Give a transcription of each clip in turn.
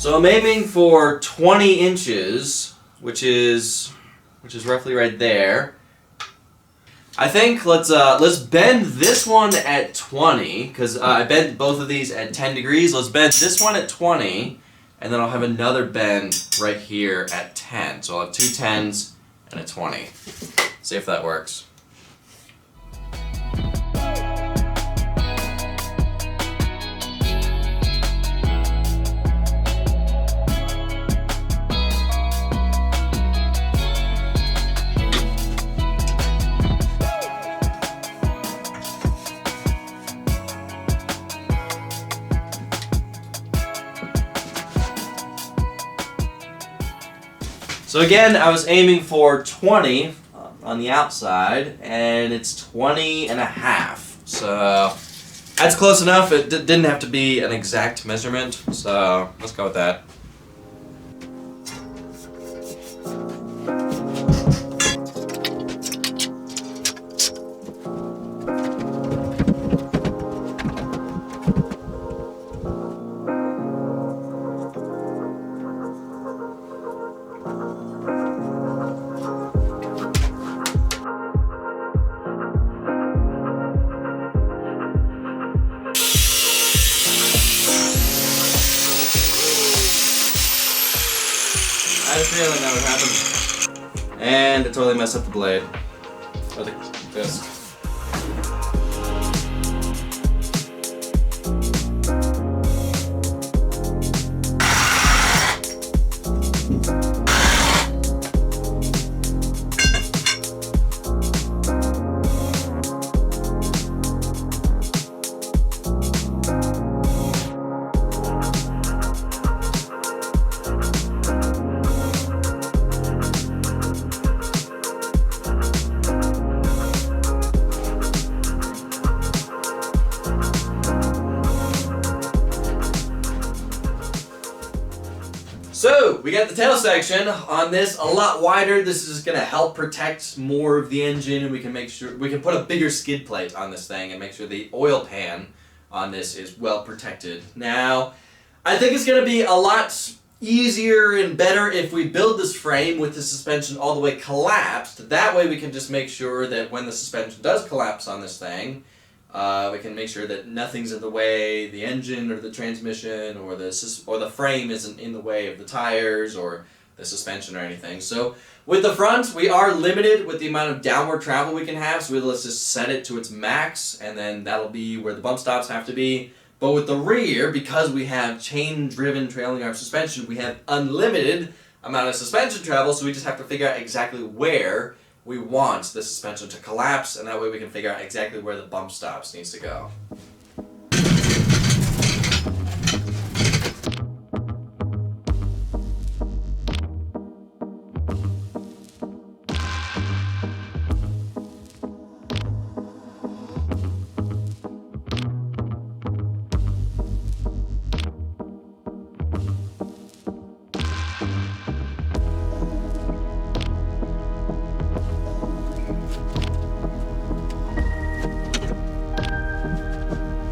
So I'm aiming for 20 inches, which is roughly right there. I think let's bend this one at 20, because I bent both of these at 10 degrees. Let's bend this one at 20, and then I'll have another bend right here at 10. So I'll have 2 10s and a 20. See if that works. So again, I was aiming for 20 on the outside, and it's 20 and a half. So that's close enough. It didn't have to be an exact measurement, so let's go with that. I had a feeling that would happen. And it totally messed up the blade. Or the disc. So, we got the tail section on this a lot wider. This is going to help protect more of the engine, and we can make sure we can put a bigger skid plate on this thing and make sure the oil pan on this is well protected. Now, I think it's going to be a lot easier and better if we build this frame with the suspension all the way collapsed. That way we can just make sure that when the suspension does collapse on this thing, we can make sure that nothing's in the way, the engine or the transmission or the frame isn't in the way of the tires or the suspension or anything. So with the front, we are limited with the amount of downward travel we can have, so let's just set it to its max, and then that'll be where the bump stops have to be. But with the rear, because we have chain-driven trailing arm suspension, we have unlimited amount of suspension travel, so we just have to figure out exactly where we want the suspension to collapse, and that way we can figure out exactly where the bump stops needs to go.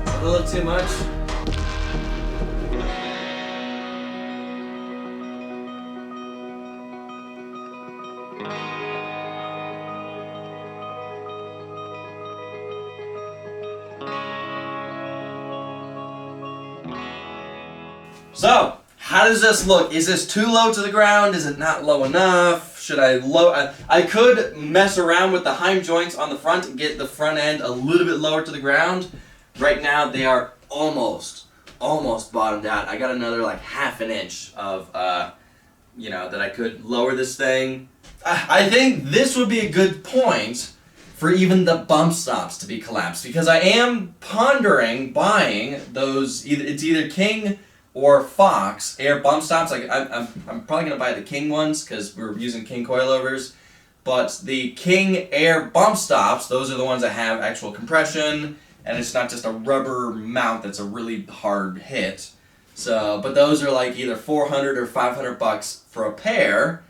A little too much. So, how does this look? Is this too low to the ground? Is it not low enough? Should I could mess around with the heim joints on the front and get the front end a little bit lower to the ground. Right now they are almost bottomed out. I got another like half an inch of, that I could lower this thing. I think this would be a good point for even the bump stops to be collapsed, because I am pondering buying those, it's either King or Fox air bump stops. Like I'm probably gonna buy the King ones because we're using King coilovers, but the King air bump stops, those are the ones that have actual compression, and it's not just a rubber mount that's a really hard hit. So, but those are like either $400 or $500 for a pair,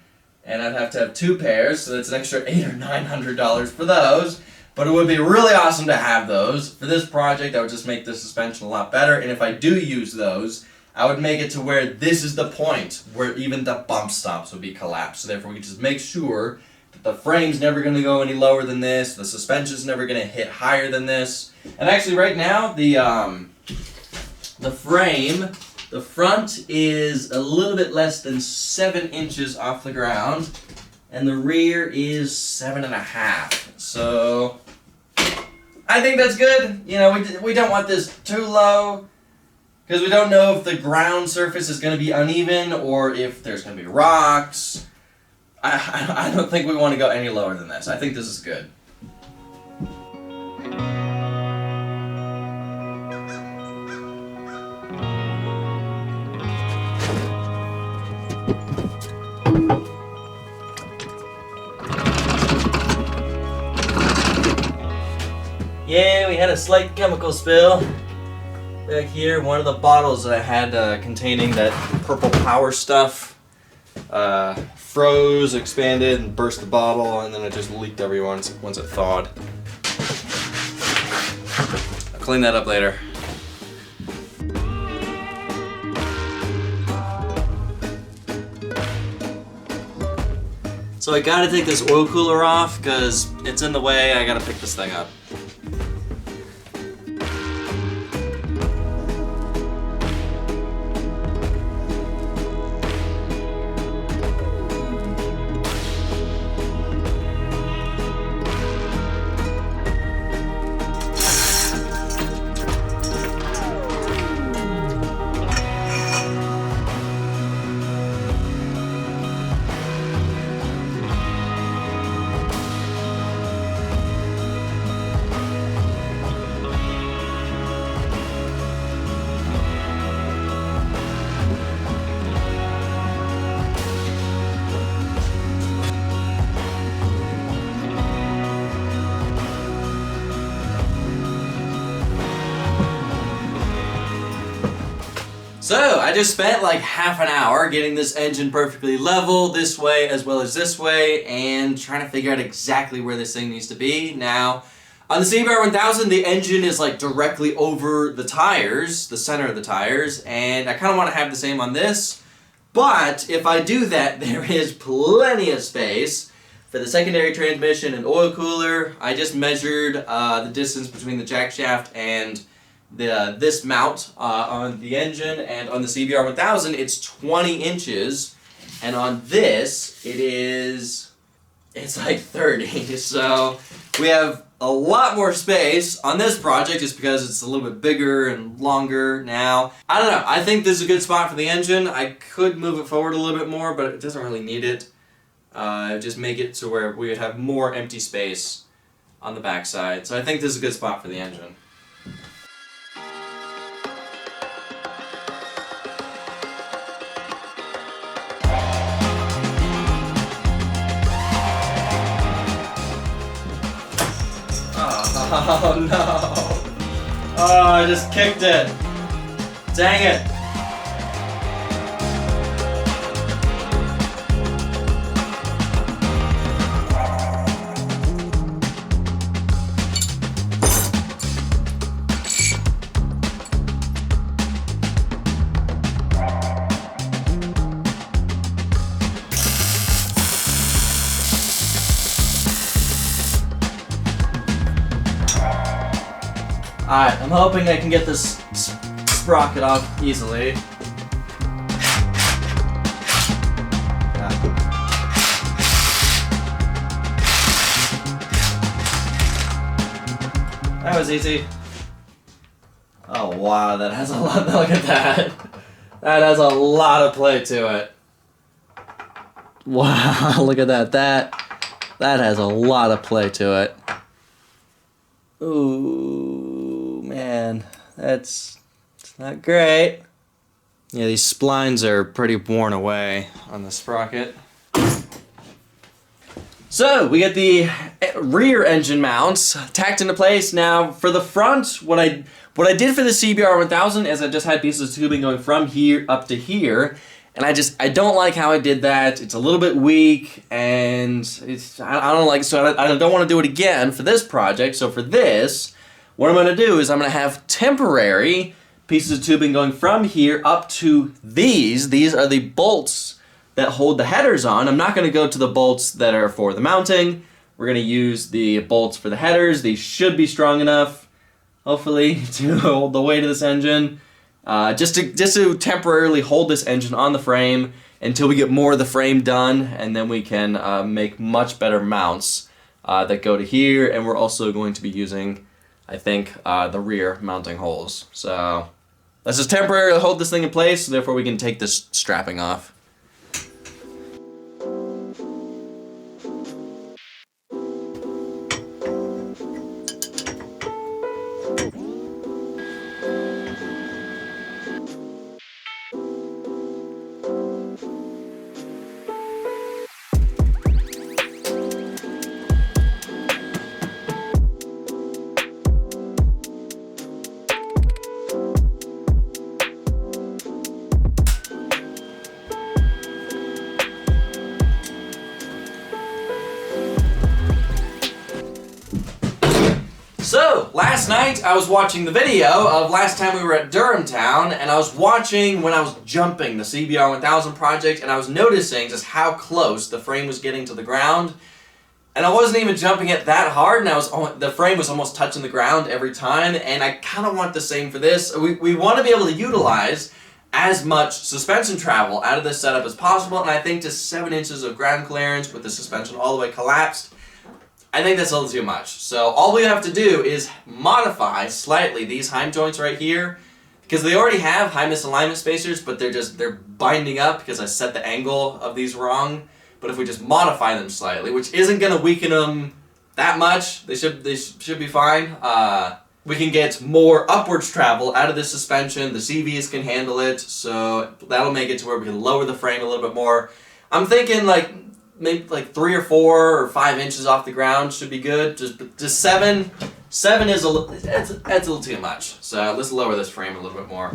and I'd have to have 2 pairs, so that's an extra $800 or $900 for those. But it would be really awesome to have those. For this project, that would just make the suspension a lot better, and if I do use those, I would make it to where this is the point where even the bump stops would be collapsed. So therefore we can just make sure that the frame's never going to go any lower than this, the suspension's never going to hit higher than this. And actually right now, the frame, the front is a little bit less than 7 inches off the ground, and the rear is 7.5. So I think that's good. You know, we don't want this too low, because we don't know if the ground surface is going to be uneven or if there's going to be rocks. I don't think we want to go any lower than this. I think this is good. Yeah, we had a slight chemical spill back here. One of the bottles that I had containing that purple power stuff froze, expanded, and burst the bottle, and then it just leaked everywhere once it thawed. I'll clean that up later. So I gotta take this oil cooler off because it's in the way. I gotta pick this thing up. So, I just spent like half an hour getting this engine perfectly level this way as well as this way and trying to figure out exactly where this thing needs to be. Now, on the CBR 1000, the engine is like directly over the tires, the center of the tires, and I kind of want to have the same on this, but if I do that, there is plenty of space for the secondary transmission and oil cooler. I just measured the distance between the jack shaft and this mount on the engine, and on the CBR 1000 it's 20 inches, and on this it's like 30. So we have a lot more space on this project just because it's a little bit bigger and longer now. I don't know, I think this is a good spot for the engine. I could move it forward a little bit more, but it doesn't really need it. Just make it to where we would have more empty space on the backside. So I think this is a good spot for the engine. Oh no! Oh, I just kicked it! Dang it! Alright, I'm hoping I can get this sprocket off easily. That was easy. Oh wow, that has a lot, look at that. That has a lot of play to it. Wow, look at that. That has a lot of play to it. Ooh, man, it's not great. Yeah, these splines are pretty worn away on the sprocket. So, we get the rear engine mounts tacked into place. Now, for the front, what I did for the CBR 1000 is I just had pieces of tubing going from here up to here. And I don't like how I did that. It's a little bit weak, and I don't like, so I don't want to do it again for this project. So for this, what I'm going to do is I'm going to have temporary pieces of tubing going from here up to these. These are the bolts that hold the headers on. I'm not going to go to the bolts that are for the mounting. We're going to use the bolts for the headers. These should be strong enough, hopefully, to hold the weight of this engine. Just to temporarily hold this engine on the frame until we get more of the frame done, and then we can make much better mounts that go to here. And we're also going to be using, I think, the rear mounting holes. So let's just temporarily hold this thing in place, so therefore we can take this strapping off. So, last night I was watching the video of last time we were at Durham Town, and I was watching when I was jumping the CBR 1000 project, and I was noticing just how close the frame was getting to the ground. And I wasn't even jumping it that hard, and the frame was almost touching the ground every time, and I kind of want the same for this. We want to be able to utilize as much suspension travel out of this setup as possible, and I think just 7 inches of ground clearance with the suspension all the way collapsed, I think that's a little too much. So all we have to do is modify slightly these heim joints right here, because they already have high misalignment spacers, but they're binding up because I set the angle of these wrong. But if we just modify them slightly, which isn't going to weaken them that much, they should be fine. We can get more upwards travel out of this suspension. The CVs can handle it, so that'll make it to where we can lower the frame a little bit more. I'm thinking maybe 3 or 4 or 5 inches off the ground should be good. Just 7 is that's a little too much. So let's lower this frame a little bit more.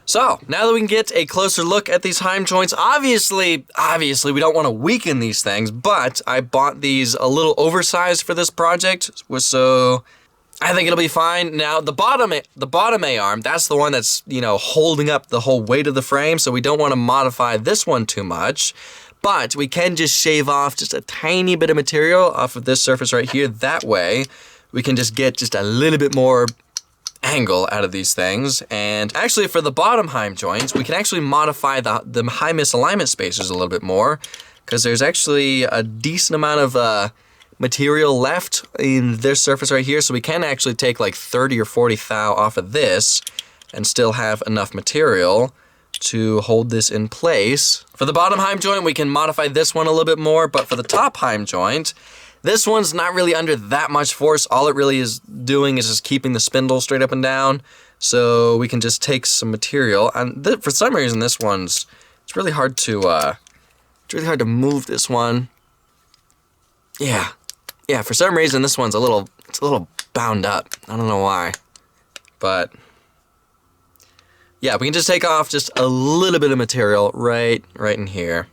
So, now that we can get a closer look at these heim joints, obviously we don't want to weaken these things, but I bought these a little oversized for this project, so I think it'll be fine. Now, the bottom A-arm, that's the one that's, holding up the whole weight of the frame, so we don't want to modify this one too much, but we can just shave off just a tiny bit of material off of this surface right here. That way, we can just get just a little bit more angle out of these things. And actually for the bottom heim joints, we can actually modify the high misalignment spacers a little bit more, because there's actually a decent amount of material left in this surface right here, so we can actually take like 30 or 40 thou off of this and still have enough material to hold this in place. For the bottom heim joint, we can modify this one a little bit more, but for the top heim joint, this one's not really under that much force. All it really is doing is just keeping the spindle straight up and down. So we can just take some material. And for some reason, it's really hard to move this one. Yeah, for some reason, this one's a little bound up. I don't know why, but yeah, we can just take off just a little bit of material right in here.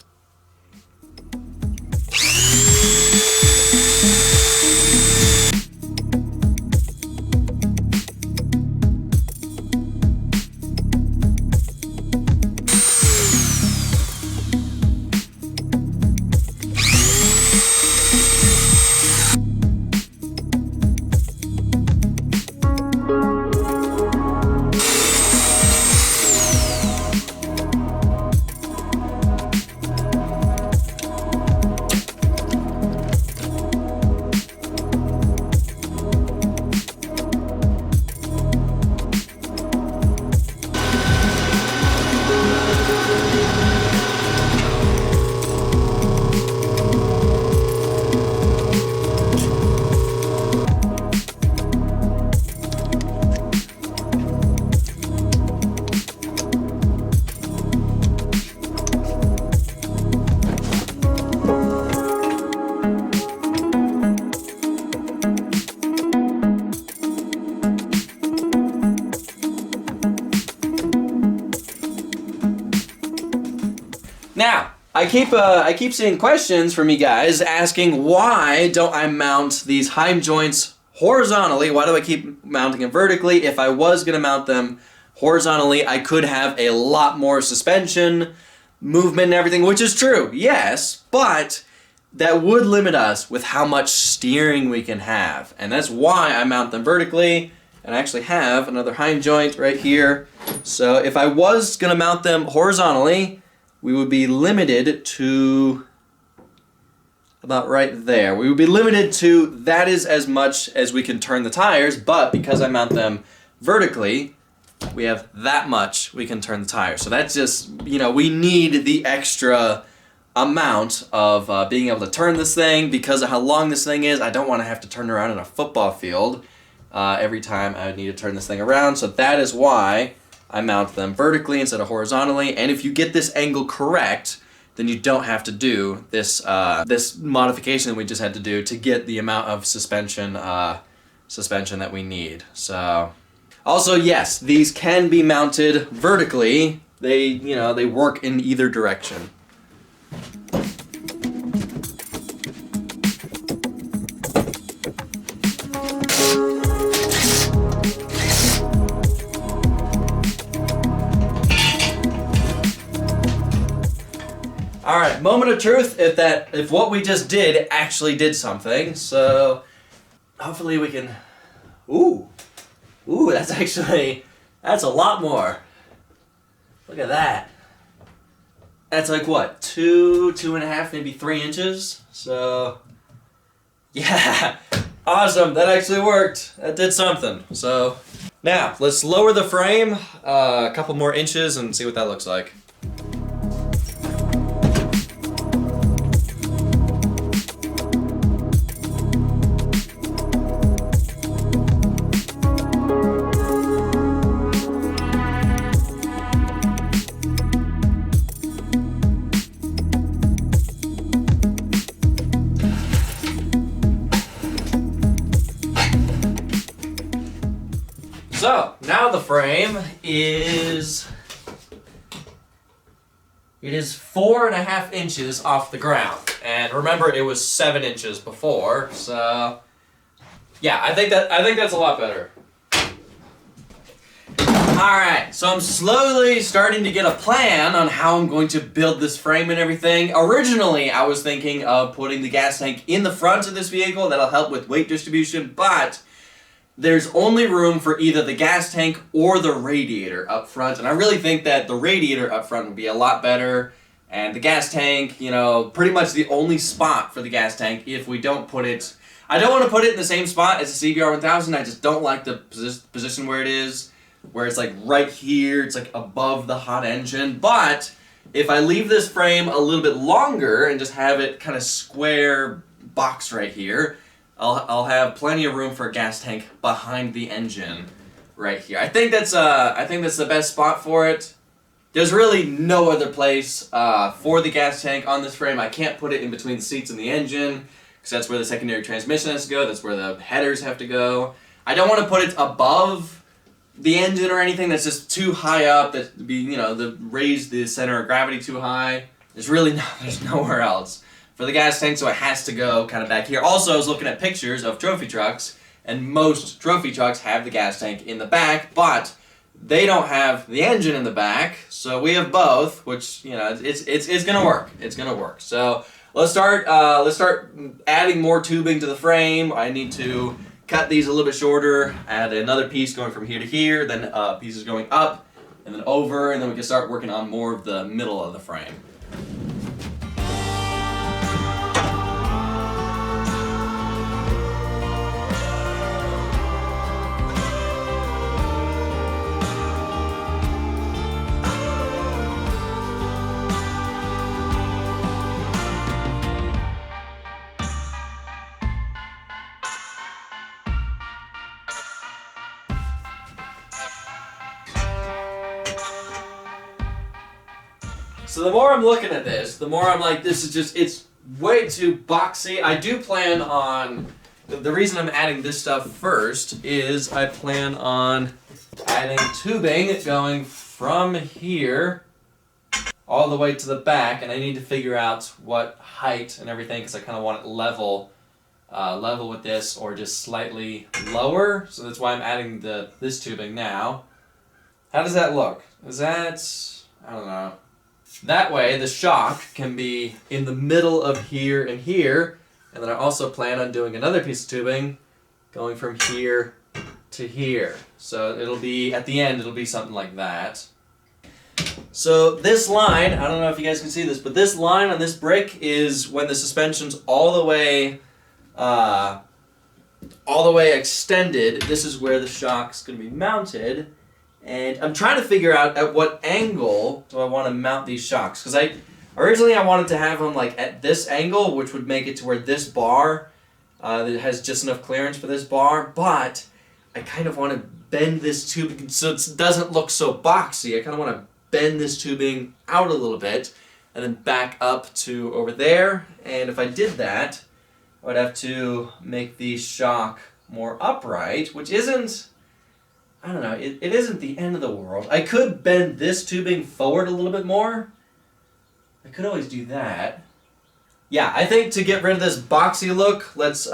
Now, I keep seeing questions from you guys asking why don't I mount these heim joints horizontally? Why do I keep mounting them vertically? If I was going to mount them horizontally, I could have a lot more suspension, movement and everything, which is true, yes, but that would limit us with how much steering we can have. And that's why I mount them vertically, and I actually have another heim joint right here. So if I was going to mount them horizontally, we would be limited to about right there. We would be limited to that is as much as we can turn the tires, but because I mount them vertically, we have that much we can turn the tires. So that's just, you know, we need the extra amount of being able to turn this thing because of how long this thing is. I don't want to have to turn around in a football field every time I need to turn this thing around. So that is why I mount them vertically instead of horizontally. And if you get this angle correct, then you don't have to do this this modification that we just had to do to get the amount of suspension that we need. So also, yes, these can be mounted vertically. They work in either direction. All right, moment of truth. If what we just did actually did something, so hopefully we can. Ooh, that's a lot more. Look at that. That's like what, 2.5, maybe 3 inches. So yeah, awesome. That actually worked. That did something. So now let's lower the frame a couple more inches and see what that looks like. So, now the frame is 4.5 inches off the ground. And remember, it was 7 inches before, so yeah, I think that's a lot better. Alright, so I'm slowly starting to get a plan on how I'm going to build this frame and everything. Originally, I was thinking of putting the gas tank in the front of this vehicle. That'll help with weight distribution, but there's only room for either the gas tank or the radiator up front, and I really think that the radiator up front would be a lot better, and the gas tank, you know, pretty much the only spot for the gas tank if we don't put it. I don't want to put it in the same spot as the CBR 1000. I just don't like the position where it is, where it's like right here, it's like above the hot engine. But if I leave this frame a little bit longer and just have it kind of square box right here, I'll have plenty of room for a gas tank behind the engine right here. I think that's the best spot for it. There's really no other place for the gas tank on this frame. I can't put it in between the seats and the engine because that's where the secondary transmission has to go. That's where the headers have to go. I don't want to put it above the engine or anything that's just too high up. That would be, you know, raise the center of gravity too high. There's nowhere else for the gas tank, so it has to go kind of back here. Also, I was looking at pictures of trophy trucks, and most trophy trucks have the gas tank in the back, but they don't have the engine in the back, so we have both, which, you know, it's gonna work. It's gonna work. So let's start adding more tubing to the frame. I need to cut these a little bit shorter, add another piece going from here to here, then pieces going up, and then over, and then we can start working on more of the middle of the frame. So the more I'm looking at this, the more I'm like, it's way too boxy. I do plan on, the reason I'm adding this stuff first is I plan on adding tubing going from here all the way to the back, and I need to figure out what height and everything because I kind of want it level with this or just slightly lower. So that's why I'm adding this tubing now. How does that look? Is that, I don't know. That way the shock can be in the middle of here and here, and then I also plan on doing another piece of tubing going from here to here. So it'll be, at the end, it'll be something like that. So this line, I don't know if you guys can see this, but this line on this brick is when the suspension's all the way extended. This is where the shock's going to be mounted. And I'm trying to figure out at what angle do I want to mount these shocks. Because originally I wanted to have them like at this angle, which would make it to where this bar that has just enough clearance for this bar. But I kind of want to bend this tubing so it doesn't look so boxy. I kind of want to bend this tubing out a little bit and then back up to over there. And if I did that, I would have to make the shock more upright, which isn't, I don't know, it isn't the end of the world. I could bend this tubing forward a little bit more. I could always do that. Yeah, I think to get rid of this boxy look, let's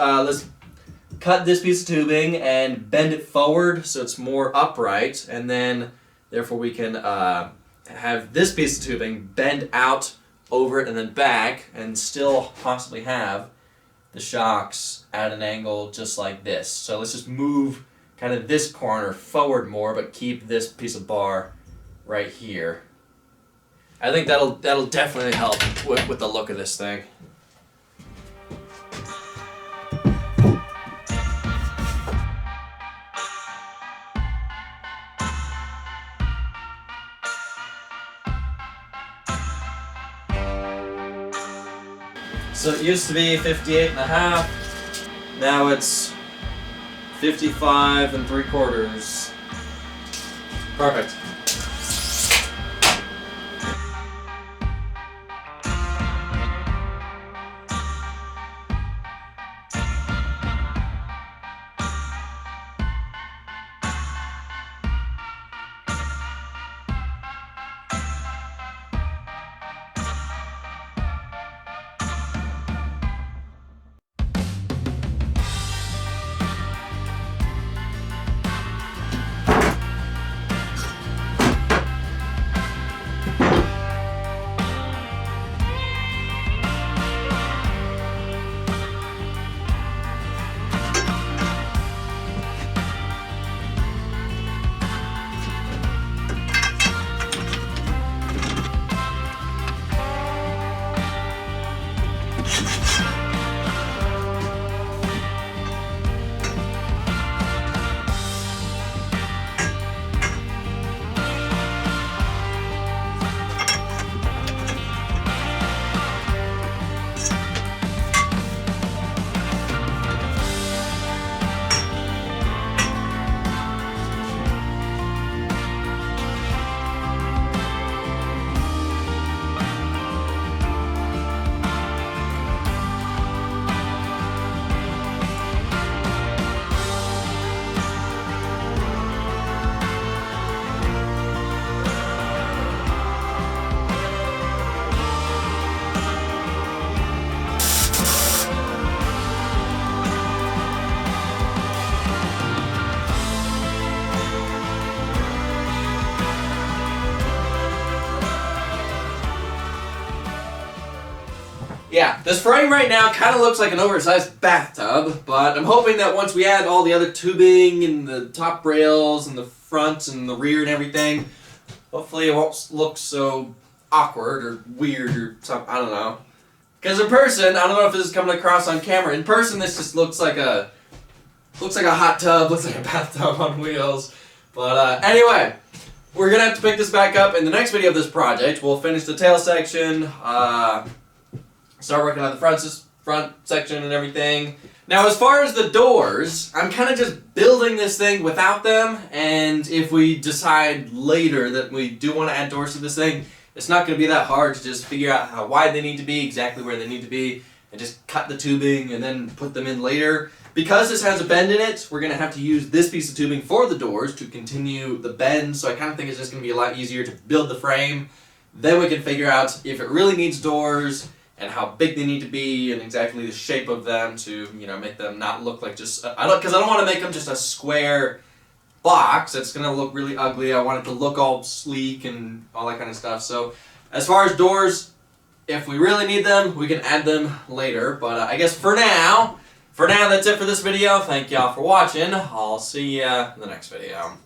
cut this piece of tubing and bend it forward so it's more upright, and then therefore we can have this piece of tubing bend out over it and then back, and still possibly have the shocks at an angle just like this. So let's just move kind of this corner forward more, but keep this piece of bar right here. I think that'll definitely help with the look of this thing. So it used to be 58.5, now it's 55 3/4. Perfect. Yeah, this frame right now kind of looks like an oversized bathtub, but I'm hoping that once we add all the other tubing and the top rails and the front and the rear and everything, hopefully it won't look so awkward or weird or something, I don't know. Because in person, I don't know if this is coming across on camera, in person this just looks like a hot tub, looks like a bathtub on wheels. But anyway, we're going to have to pick this back up in the next video of this project. We'll finish the tail section, start working on the front section and everything. Now as far as the doors, I'm kind of just building this thing without them, and if we decide later that we do want to add doors to this thing, it's not going to be that hard to just figure out how wide they need to be, exactly where they need to be, and just cut the tubing and then put them in later. Because this has a bend in it, we're going to have to use this piece of tubing for the doors to continue the bend, so I kind of think it's just going to be a lot easier to build the frame Then we can figure out if it really needs doors and how big they need to be and exactly the shape of them to, you know, make them not look like just, because I don't want to make them just a square box. It's going to look really ugly. I want it to look all sleek and all that kind of stuff. So as far as doors, if we really need them, we can add them later. But I guess for now, that's it for this video. Thank y'all for watching. I'll see ya in the next video.